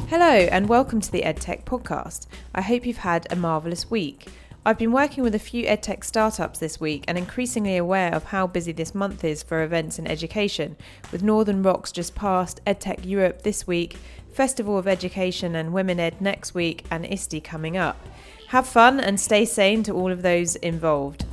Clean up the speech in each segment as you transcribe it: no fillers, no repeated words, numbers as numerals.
Hello and welcome to the EdTech podcast. I hope you've had a marvellous week. I've been working with a few EdTech startups this week and increasingly aware of how busy this month is for events in education, with Northern Rocks just past, EdTech Europe this week, Festival of Education and Women Ed next week, and ISTE coming up. Have fun and stay sane to all of those involved.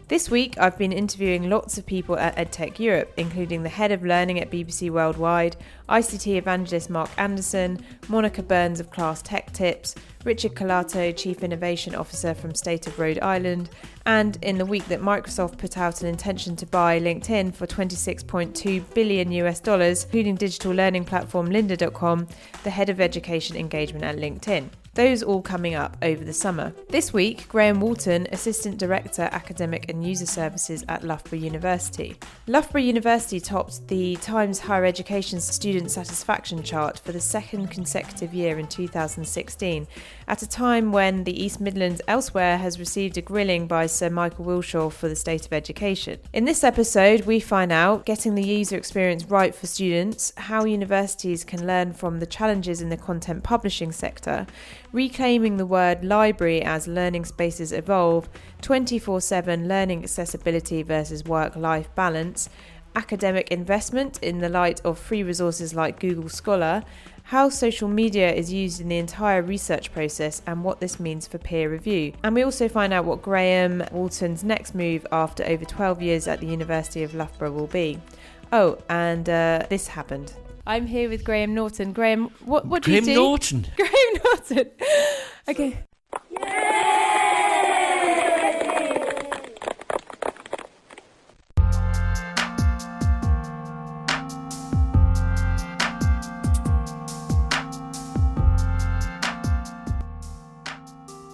This week, I've been interviewing lots of people at EdTech Europe, including the Head of Learning at BBC Worldwide, ICT evangelist Mark Anderson, Monica Burns of Class Tech Tips, Richard Colato, Chief Innovation Officer from State of Rhode Island, and in the week that Microsoft put out an intention to buy LinkedIn for $26.2 billion, including digital learning platform lynda.com, the Head of Education Engagement at LinkedIn. Those all coming up over the summer. This week, Graham Walton, Assistant Director, Academic and User Services at Loughborough University. Loughborough University topped the Times Higher Education Student Satisfaction Chart for the second consecutive year in 2016, at a time when the East Midlands elsewhere has received a grilling by Sir Michael Wilshaw for the state of education. In this episode, we find out getting the user experience right for students, how universities can learn from the challenges in the content publishing sector, reclaiming the word library as learning spaces evolve, 24/7 learning accessibility versus work-life balance, academic investment in the light of free resources like Google Scholar, how social media is used in the entire research process and what this means for peer review. And we also find out what Graham Walton's next move after over 12 years at the University of Loughborough will be. Oh, and this happened. I'm here with Graham Norton. Graham, what do you do? Graham Norton. Graham Norton. Okay.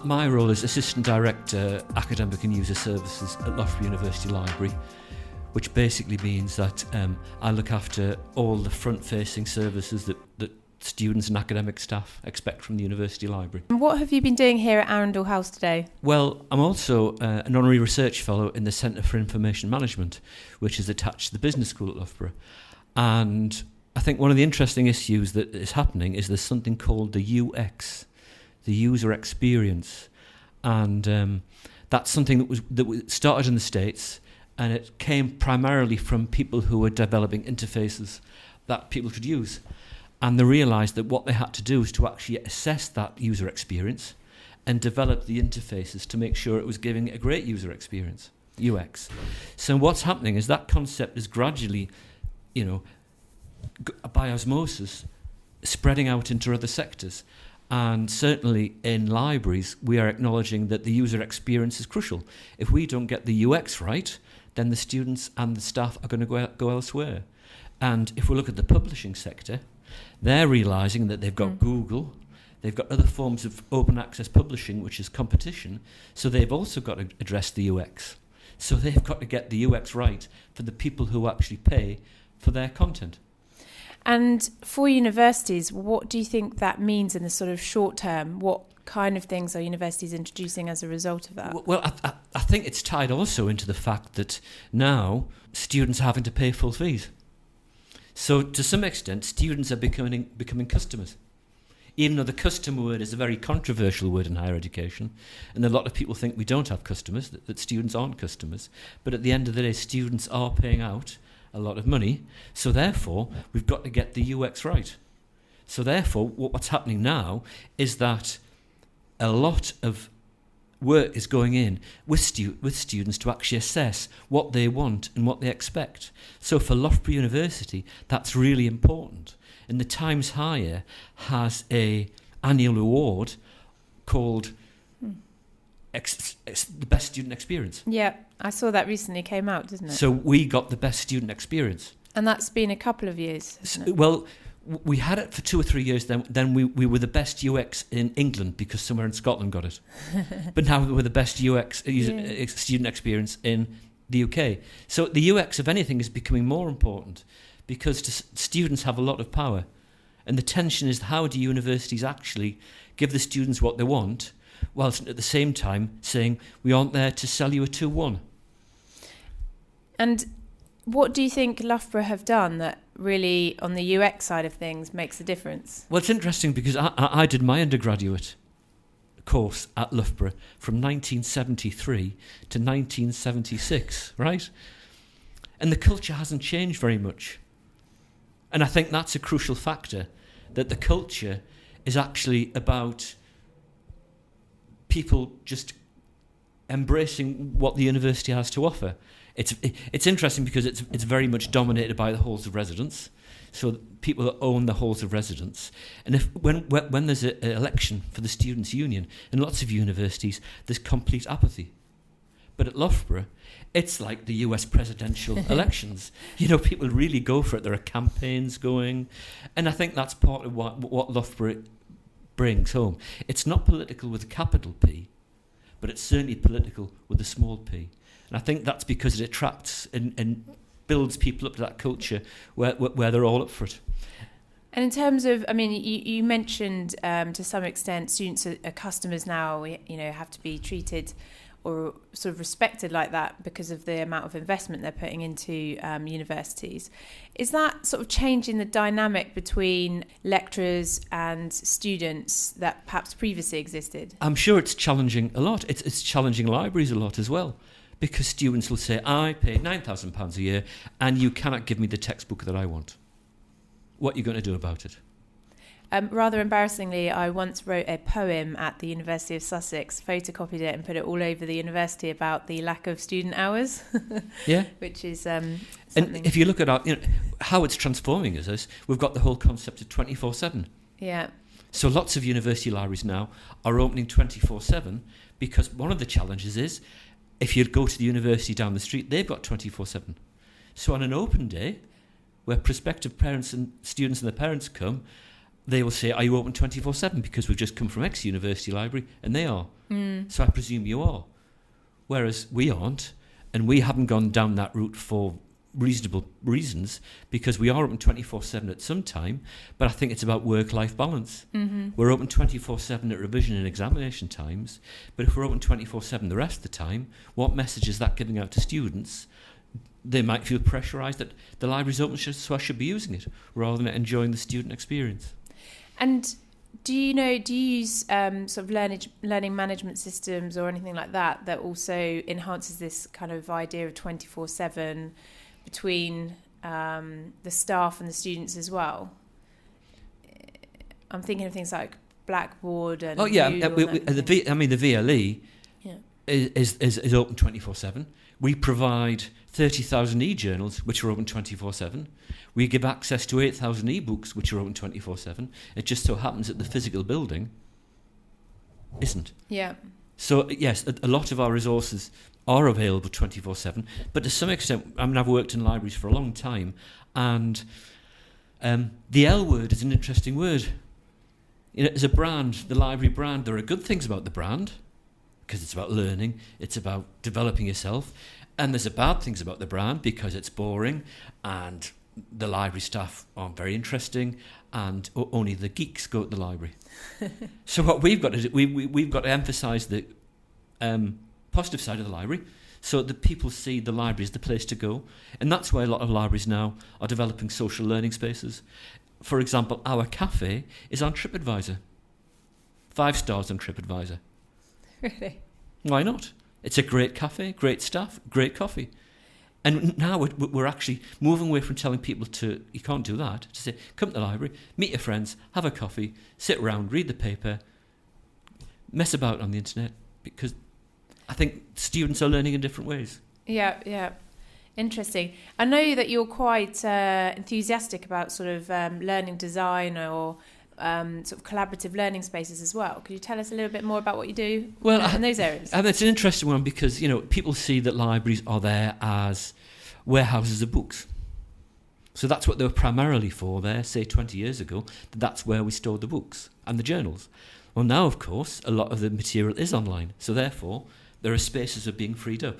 My role is Assistant Director, Academic and User Services at Loughborough University Library, which basically means that I look after all the front-facing services that students and academic staff expect from the University Library. And what have you been doing here at Arundel House today? Well, I'm also an Honorary Research Fellow in the Centre for Information Management, which is attached to the Business School at Loughborough. And I think one of the interesting issues that is happening is there's something called the UX, the user experience. And that's something that started in the States, and it came primarily from people who were developing interfaces that people could use. And they realised that what they had to do was to actually assess that user experience and develop the interfaces to make sure it was giving a great user experience, UX. So what's happening is that concept is gradually, by osmosis, spreading out into other sectors. And certainly in libraries, we are acknowledging that the user experience is crucial. If we don't get the UX right, then the students and the staff are going to go elsewhere. And if we look at the publishing sector, they're realising that they've got Google, they've got other forms of open access publishing, which is competition, so they've also got to address the UX. So they've got to get the UX right for the people who actually pay for their content. And for universities, what do you think that means in the sort of short term? What kind of things are universities introducing as a result of that? Well, I think it's tied also into the fact that now students are having to pay full fees. So to some extent, students are becoming customers. Even though the customer word is a very controversial word in higher education, and a lot of people think we don't have customers, that students aren't customers. But at the end of the day, students are paying out a lot of money. So therefore, we've got to get the UX right. So therefore, what's happening now is that a lot of work is going in with students to actually assess what they want and what they expect. So for Loughborough University, that's really important. And the Times Higher has a annual award called the Best Student Experience. Yeah, I saw that recently came out, didn't it? So we got the Best Student Experience. And that's been a couple of years, isn't it? Well, we had it for 2 or 3 years, then we were the best UX in England because somewhere in Scotland got it. But now we're the best UX student experience in the UK. So the UX, if anything, is becoming more important because students have a lot of power. And the tension is, how do universities actually give the students what they want, whilst at the same time saying, we aren't there to sell you a 2-1. And what do you think Loughborough have done that really, on the UX side of things, makes a difference? Well, it's interesting because I did my undergraduate course at Loughborough from 1973 to 1976, right? And the culture hasn't changed very much. And I think that's a crucial factor, that the culture is actually about people just embracing what the university has to offer. It's interesting because it's very much dominated by the halls of residence. So people that own the halls of residence. And when there's an election for the Students' Union, in lots of universities, there's complete apathy. But at Loughborough, it's like the US presidential elections. You know, people really go for it. There are campaigns going. And I think that's part of what Loughborough brings home. It's not political with a capital P, but it's certainly political with a small p. And I think that's because it attracts and builds people up to that culture where they're all up for it. And in terms of, I mean, you mentioned to some extent students are customers now, have to be treated or sort of respected like that because of the amount of investment they're putting into universities. Is that sort of changing the dynamic between lecturers and students that perhaps previously existed? I'm sure it's challenging a lot. It's challenging libraries a lot as well, because students will say, I paid £9,000 a year and you cannot give me the textbook that I want. What are you going to do about it? Rather embarrassingly, I once wrote a poem at the University of Sussex, photocopied it and put it all over the university about the lack of student hours. Yeah. Which is something. And if you look at how it's transforming us, we've got the whole concept of 24/7. Yeah. So lots of university libraries now are opening 24/7 because one of the challenges is, if you go to the university down the street, they've got 24/7. So on an open day, where prospective parents and students and their parents come, they will say, are you open 24/7? Because we've just come from X university library, and they are. So I presume you are. Whereas we aren't, and we haven't gone down that route for reasonable reasons, because we are open 24/7 at some time, but I think it's about work-life balance. Mm-hmm. We're open 24/7 at revision and examination times, but if we're open 24/7 the rest of the time, what message is that giving out to students? They might feel pressurised that the library's open, so I should be using it, rather than enjoying the student experience. And do you use sort of learning management systems or anything like that also enhances this kind of idea of 24/7 between the staff and the students as well? I'm thinking of things like Blackboard and the VLE is open 24/7. We provide 30,000 e-journals which are open 24/7. We give access to 8,000 e-books which are open 24/7. It just so happens that the physical building isn't. Yeah. So yes, a lot of our resources are available 24/7, but to some extent, I mean, I've worked in libraries for a long time, and the L word is an interesting word. As a brand, the library brand, there are good things about the brand, because it's about learning, it's about developing yourself, and there's bad things about the brand because it's boring, and the library staff aren't very interesting, and only the geeks go to the library. So what we've got to do, we've got to emphasise the positive side of the library, so that people see the library as the place to go, and that's why a lot of libraries now are developing social learning spaces. For example, our cafe is on TripAdvisor, 5 stars on TripAdvisor. Really? Why not? It's a great cafe, great staff, great coffee. And now we're actually moving away from telling people you can't do that, to say, come to the library, meet your friends, have a coffee, sit around, read the paper, mess about on the internet, because I think students are learning in different ways. Yeah. Interesting. I know that you're quite enthusiastic about sort of learning design or sort of collaborative learning spaces as well. Could you tell us a little bit more about what you do in those areas? And it's an interesting one because, people see that libraries are there as warehouses of books. So that's what they were primarily for there, say 20 years ago. That's where we stored the books and the journals. Well, now, of course, a lot of the material is online. So therefore, there are spaces that are being freed up.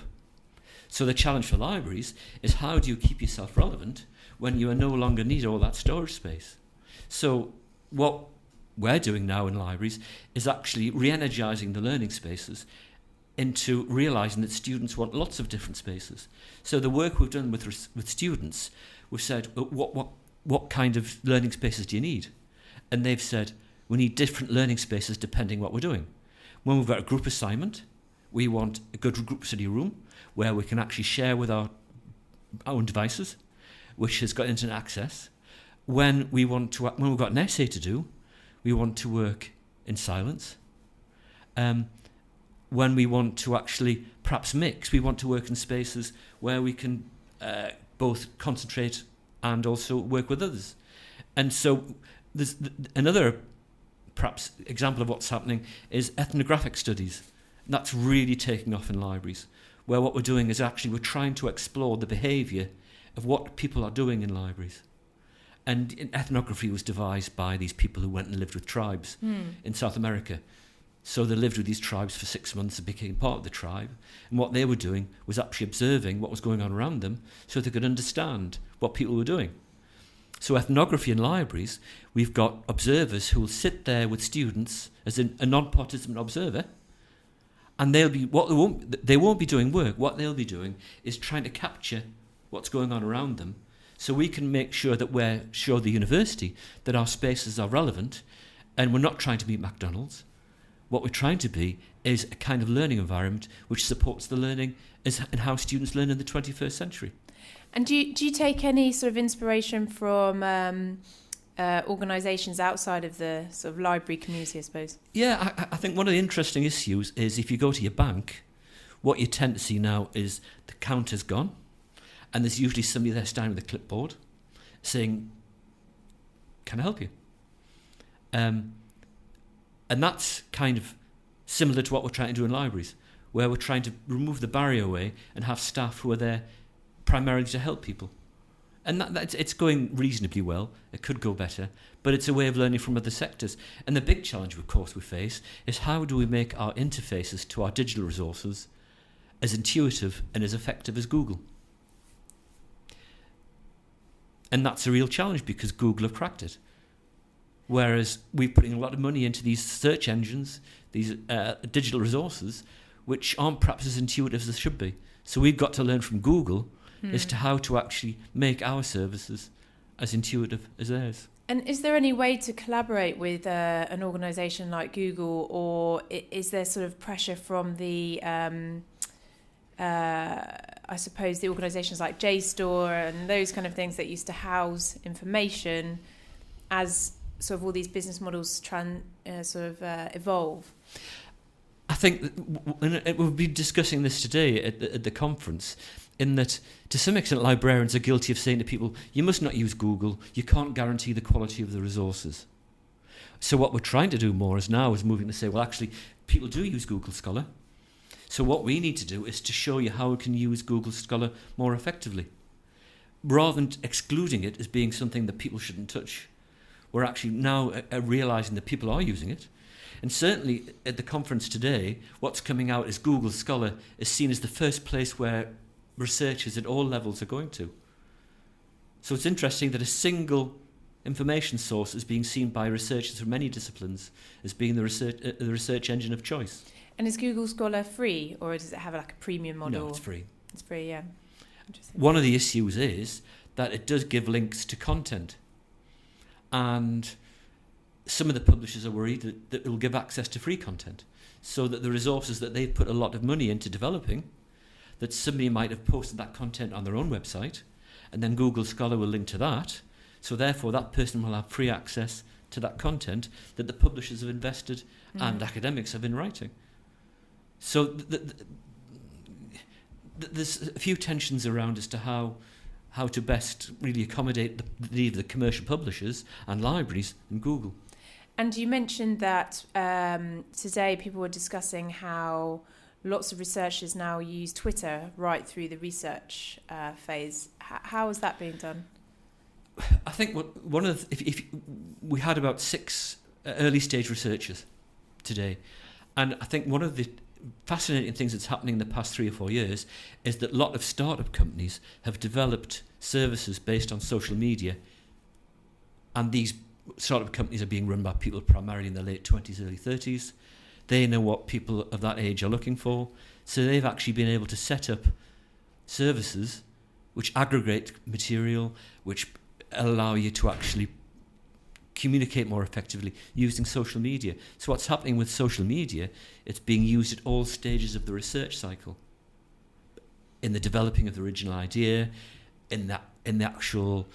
So the challenge for libraries is, how do you keep yourself relevant when you no longer need all that storage space? So what we're doing now in libraries is actually re-energising the learning spaces into realising that students want lots of different spaces. So the work we've done with students, we've said, what kind of learning spaces do you need? And they've said, we need different learning spaces depending what we're doing. When we've got a group assignment, we want a good group study room where we can actually share with our own devices, which has got internet access. When we've got an essay to do, we want to work in silence. When we want to actually perhaps mix, we want to work in spaces where we can both concentrate and also work with others. And so there's another perhaps example of what's happening is ethnographic studies. And that's really taking off in libraries, where what we're doing is actually we're trying to explore the behaviour of what people are doing in libraries. And ethnography was devised by these people who went and lived with tribes in South America. So they lived with these tribes for 6 months and became part of the tribe. And what they were doing was actually observing what was going on around them so they could understand what people were doing. So ethnography in libraries, we've got observers who will sit there with students as a non-participant observer, and they won't be doing work. What they'll be doing is trying to capture what's going on around them, so we can make sure that show the university that our spaces are relevant, and we're not trying to be McDonald's. What we're trying to be is a kind of learning environment which supports the learning and how students learn in the 21st century. And do you take any sort of inspiration from organisations outside of the sort of library community, I suppose? Yeah, I think one of the interesting issues is if you go to your bank, what you tend to see now is the counter's gone, and there's usually somebody there standing with a clipboard saying, "Can I help you?" And that's kind of similar to what we're trying to do in libraries, where we're trying to remove the barrier away and have staff who are there primarily to help people. And it's going reasonably well. It could go better, but it's a way of learning from other sectors. And the big challenge, of course, we face is how do we make our interfaces to our digital resources as intuitive and as effective as Google? And that's a real challenge because Google have cracked it. Whereas we're putting a lot of money into these search engines, these digital resources, which aren't perhaps as intuitive as they should be. So we've got to learn from Google as to how to actually make our services as intuitive as theirs. And is there any way to collaborate with an organisation like Google, or is there sort of pressure from the, I suppose, the organisations like JSTOR and those kind of things that used to house information as sort of all these business models evolve? I think we'll be discussing this today at the conference, in that to some extent librarians are guilty of saying to people, you must not use Google, you can't guarantee the quality of the resources. So what we're trying to do more is moving to say, well, actually, people do use Google Scholar. So what we need to do is to show you how we can use Google Scholar more effectively. Rather than excluding it as being something that people shouldn't touch, we're actually now realising that people are using it. And certainly at the conference today, what's coming out is Google Scholar is seen as the first place where researchers at all levels are going to. So it's interesting that a single information source is being seen by researchers from many disciplines as being the research engine of choice. And is Google Scholar free, or does it have like a premium model? No, it's free. It's free, yeah. Interesting. One of the issues is that it does give links to content. And some of the publishers are worried that it will give access to free content, so that the resources that they've put a lot of money into developing, that somebody might have posted that content on their own website, and then Google Scholar will link to that, so therefore that person will have free access to that content that the publishers have invested and academics have been writing. So there's a few tensions around as to how to best really accommodate the need of the commercial publishers and libraries and Google. And you mentioned that today people were discussing how lots of researchers now use Twitter right through the research phase. How is that being done? I think one of if we had about 6 early stage researchers today, and I think one of the fascinating things that's happening in the past 3 or 4 years is that a lot of startup companies have developed services based on social media, and these startup companies are being run by people primarily in their late 20s, early 30s. They know what people of that age are looking for. So they've actually been able to set up services which aggregate material, which allow you to actually communicate more effectively using social media. So what's happening with social media, it's being used at all stages of the research cycle. In the developing of the original idea, in the actual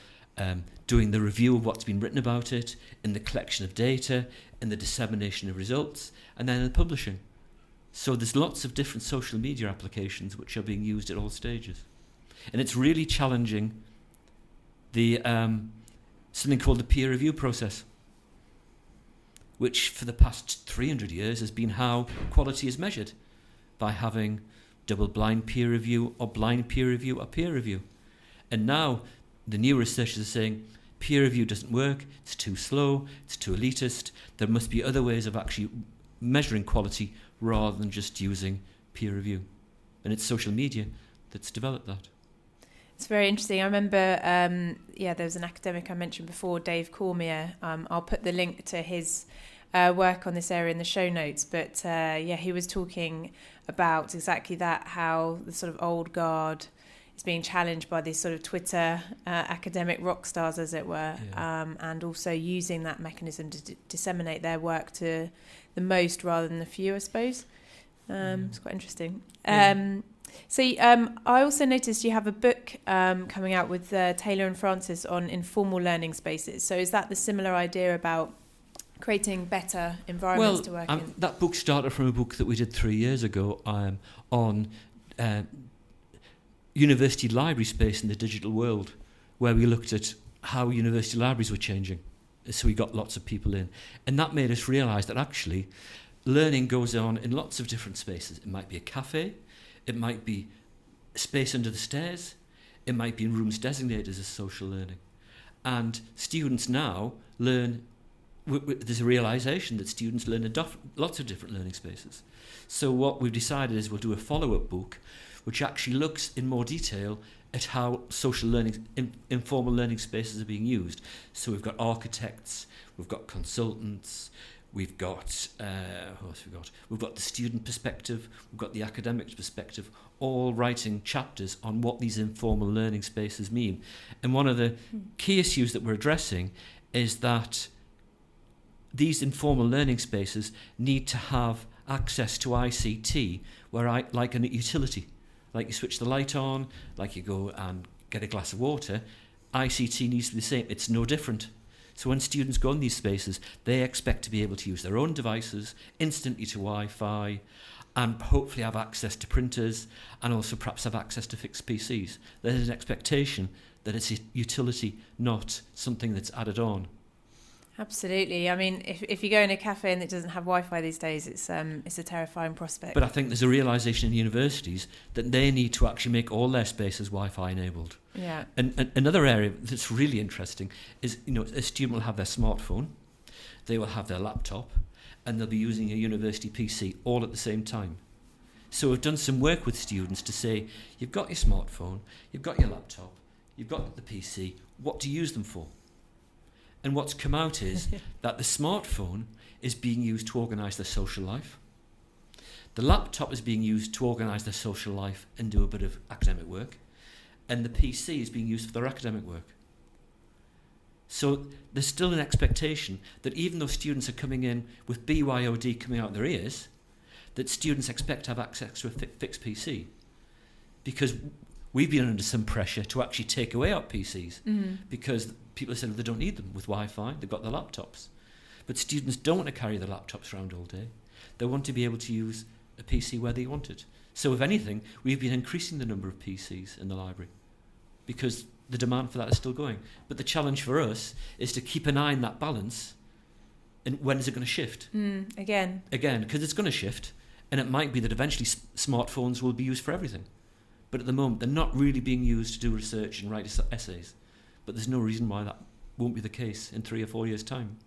doing the review of what's been written about it, in the collection of data, in the dissemination of results, and then in the publishing. So there's lots of different social media applications which are being used at all stages. And it's really challenging the something called the peer review process, which for the past 300 years has been how quality is measured, by having double-blind peer review or blind peer review or peer review. And now the new researchers are saying peer review doesn't work, it's too slow, it's too elitist, there must be other ways of actually measuring quality rather than just using peer review. And it's social media that's developed that. It's very interesting. I remember, there was an academic I mentioned before, Dave Cormier. I'll put the link to his work on this area in the show notes. But he was talking about exactly that, how the sort of old guard is being challenged by these sort of Twitter academic rock stars, as it were, and also using that mechanism to disseminate their work to the most rather than the few, I suppose. It's quite interesting. So I also noticed you have a book coming out with Taylor and Francis on informal learning spaces. So is that the similar idea about creating better environments to work in? That book started from a book that we did 3 years ago on university library space in the digital world, where we looked at how university libraries were changing. So we got lots of people in. And that made us realise that actually learning goes on in lots of different spaces. It might be a cafe, it might be space under the stairs, it might be in rooms designated as social learning. And students now learn, there's a realisation that students learn in lots of different learning spaces. So what we've decided is we'll do a follow-up book which actually looks in more detail at how social learning, informal learning spaces are being used. So we've got architects, we've got consultants, we've got who else have we got? We've got the student perspective, we've got the academic perspective, all writing chapters on what these informal learning spaces mean. And one of the key issues that we're addressing is that these informal learning spaces need to have access to ICT, like a utility. Like you switch the light on, like you go and get a glass of water, ICT needs to be the same. It's no different. So when students go in these spaces, they expect to be able to use their own devices instantly to Wi-Fi and hopefully have access to printers and also perhaps have access to fixed PCs. There's an expectation that it's a utility, not something that's added on. Absolutely. I mean, if you go in a cafe and it doesn't have Wi-Fi these days, it's a terrifying prospect. But I think there's a realisation in universities that they need to actually make all their spaces Wi-Fi enabled. Yeah. And another area that's really interesting is, a student will have their smartphone, they will have their laptop, and they'll be using a university PC all at the same time. So we've done some work with students to say, you've got your smartphone, you've got your laptop, you've got the PC, what do you use them for? And what's come out is that the smartphone is being used to organise their social life. The laptop is being used to organise their social life and do a bit of academic work. And the PC is being used for their academic work. So there's still an expectation that even though students are coming in with BYOD coming out their ears, that students expect to have access to a fixed PC. Because we've been under some pressure to actually take away our PCs because people have said they don't need them with Wi-Fi, they've got their laptops. But students don't want to carry their laptops around all day. They want to be able to use a PC where they want it. So if anything, we've been increasing the number of PCs in the library because the demand for that is still going. But the challenge for us is to keep an eye on that balance. And when is it going to shift? Again, because it's going to shift. And it might be that eventually smartphones will be used for everything. But at the moment, they're not really being used to do research and write essays. But there's no reason why that won't be the case in 3 or 4 years' time.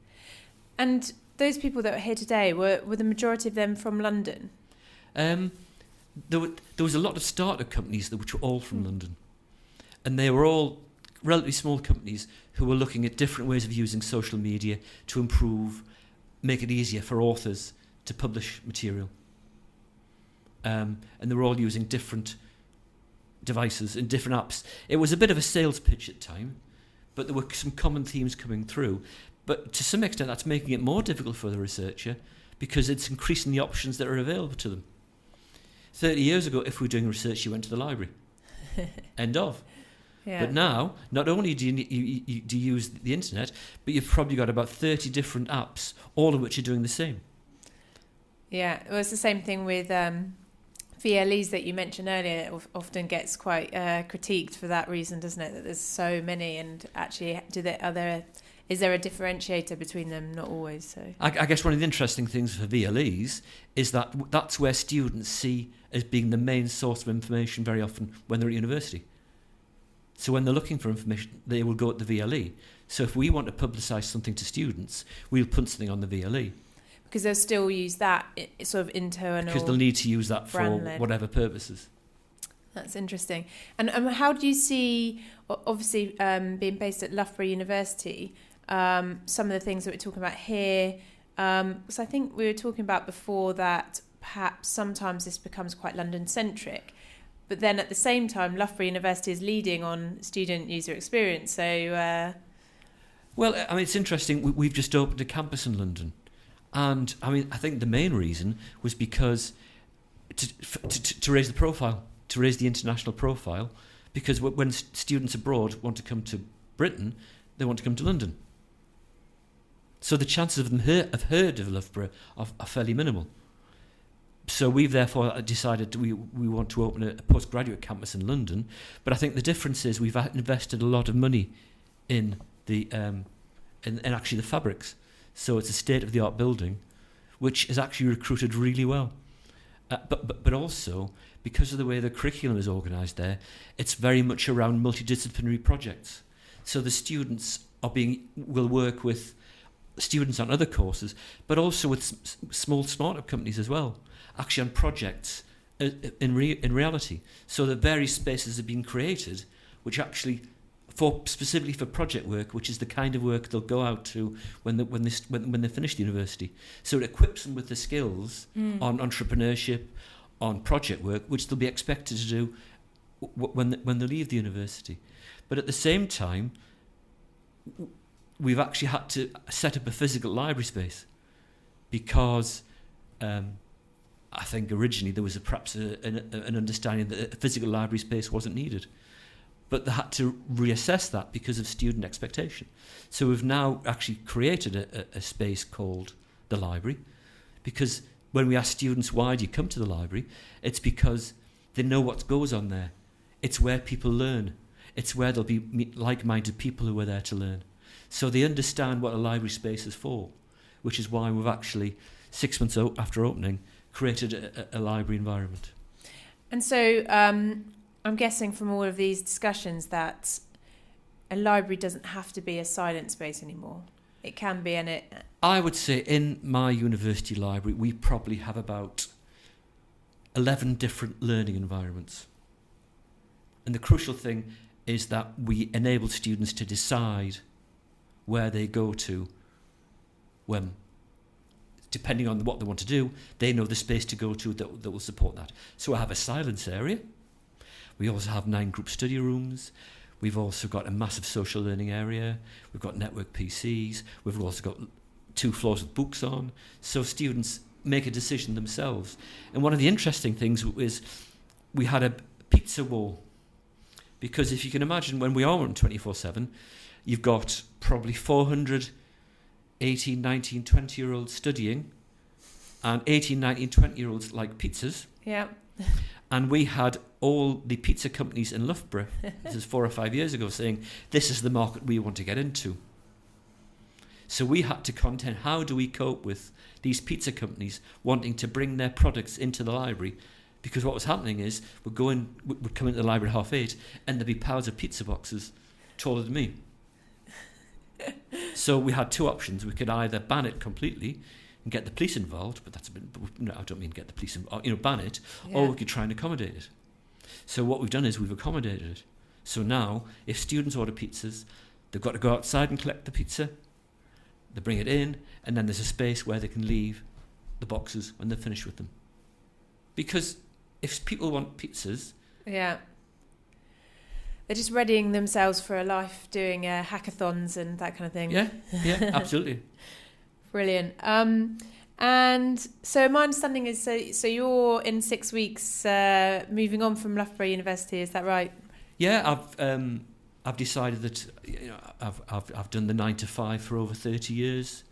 And those people that are here today, were the majority of them from London? There was a lot of startup companies which were all from London. And they were all relatively small companies who were looking at different ways of using social media to improve, make it easier for authors to publish material. And they were all using different devices and different apps. It was a bit of a sales pitch at the time, but there were some common themes coming through. But to some extent, that's making it more difficult for the researcher because it's increasing the options that are available to them. 30 years ago, if we were doing research, you went to the library. End of. Yeah. But now, not only do you use the internet, but you've probably got about 30 different apps, all of which are doing the same. Yeah, well, it's the same thing with VLEs that you mentioned earlier. It often gets quite critiqued for that reason, doesn't it? That there's so many, and actually, is there a differentiator between them? Not always. So I guess one of the interesting things for VLEs is that that's where students see as being the main source of information very often when they're at university. So when they're looking for information, they will go at the VLE. So if we want to publicise something to students, we'll put something on the VLE. Because they'll still use that sort of internal. Because they'll need to use that for whatever purposes. That's interesting. And how do you see, obviously being based at Loughborough University, some of the things that we're talking about here? Because I think we were talking about before that perhaps sometimes this becomes quite London-centric. But then at the same time, Loughborough University is leading on student user experience. So, well, I mean, it's interesting. We've just opened a campus in London. And, I mean, I think the main reason was because to raise the profile, to raise the international profile, because when students abroad want to come to Britain, they want to come to London. So the chances of them have heard of Loughborough are fairly minimal. So we've therefore decided we want to open a postgraduate campus in London. But I think the difference is we've invested a lot of money in the in actually the fabrics. So it's a state-of-the-art building, which has actually recruited really well. But also, because of the way the curriculum is organised there, it's very much around multidisciplinary projects. So the students will work with students on other courses, but also with small startup companies as well, actually on projects in reality. So the various spaces have been created, which actually specifically for project work, which is the kind of work they'll go out to when they finish the university. So it equips them with the skills on entrepreneurship, on project work, which they'll be expected to do when they leave the university. But at the same time, we've actually had to set up a physical library space because I think originally there was perhaps an understanding that a physical library space wasn't needed. But they had to reassess that because of student expectation. So we've now actually created a space called the library, because when we ask students, why do you come to the library? It's because they know what goes on there. It's where people learn. It's where there'll be like-minded people who are there to learn. So they understand what a library space is for, which is why we've actually, 6 months after opening, created a library environment. And so I'm guessing from all of these discussions that a library doesn't have to be a silent space anymore. It can be, and it... I would say in my university library, we probably have about 11 different learning environments. And the crucial thing is that we enable students to decide where they go to when, depending on what they want to do, they know the space to go to that will support that. So I have a silence area. We also have 9 group study rooms. We've also got a massive social learning area. We've got network PCs. We've also got 2 floors with books on. So students make a decision themselves. And one of the interesting things is we had a pizza wall. Because if you can imagine, when we are on 24/7, you've got probably 400 18, 19, 20-year-olds studying, and 18, 19, 20-year-olds like pizzas. Yeah. And we had all the pizza companies in Loughborough, this is 4 or 5 years ago, saying, this is the market we want to get into. So we had to contend, how do we cope with these pizza companies wanting to bring their products into the library? Because what was happening is, we'd come into the library at 8:30, and there'd be piles of pizza boxes taller than me. So we had 2 options. We could either ban it completely and get the police involved, but that's a bit, no, I don't mean get the police involved, ban it, or we could try and accommodate it. So what we've done is we've accommodated it. So now, if students order pizzas, they've got to go outside and collect the pizza, they bring it in, and then there's a space where they can leave the boxes when they're finished with them. Because if people want pizzas... Yeah. They're just readying themselves for a life doing hackathons and that kind of thing. Yeah, absolutely. Brilliant. And so my understanding is, so you're in 6 weeks moving on from Loughborough University, is that right? Yeah, I've decided that I've done the 9 to 5 for over 30 years.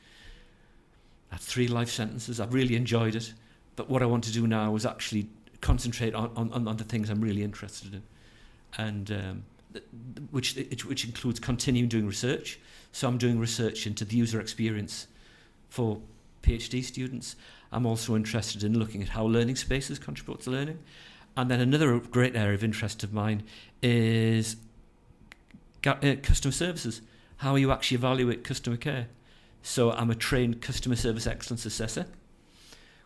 I had 3 life sentences. I've really enjoyed it. But what I want to do now is actually concentrate on the things I'm really interested in. And which includes continuing doing research. So I'm doing research into the user experience for PhD students. I'm also interested in looking at how learning spaces contribute to learning. And then another great area of interest of mine is customer services, how you actually evaluate customer care. So I'm a trained customer service excellence assessor,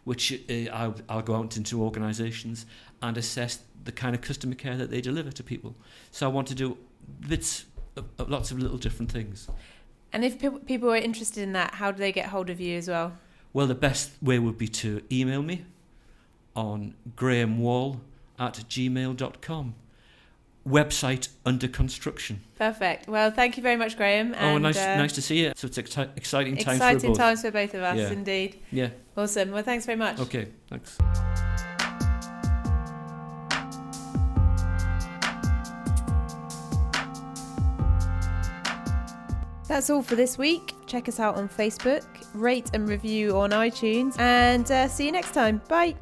which I'll go out into organisations and assess the kind of customer care that they deliver to people. So I want to do bits of lots of little different things. And if people are interested in that, how do they get hold of you as well? Well, the best way would be to email me on grahamwall@gmail.com. Website under construction. Perfect. Well, thank you very much, Graham. And, nice to see you. So it's exciting times for both. Exciting times for both of us, indeed. Yeah. Awesome. Well, thanks very much. Okay, thanks. That's all for this week. Check us out on Facebook, rate and review on iTunes, and see you next time. Bye.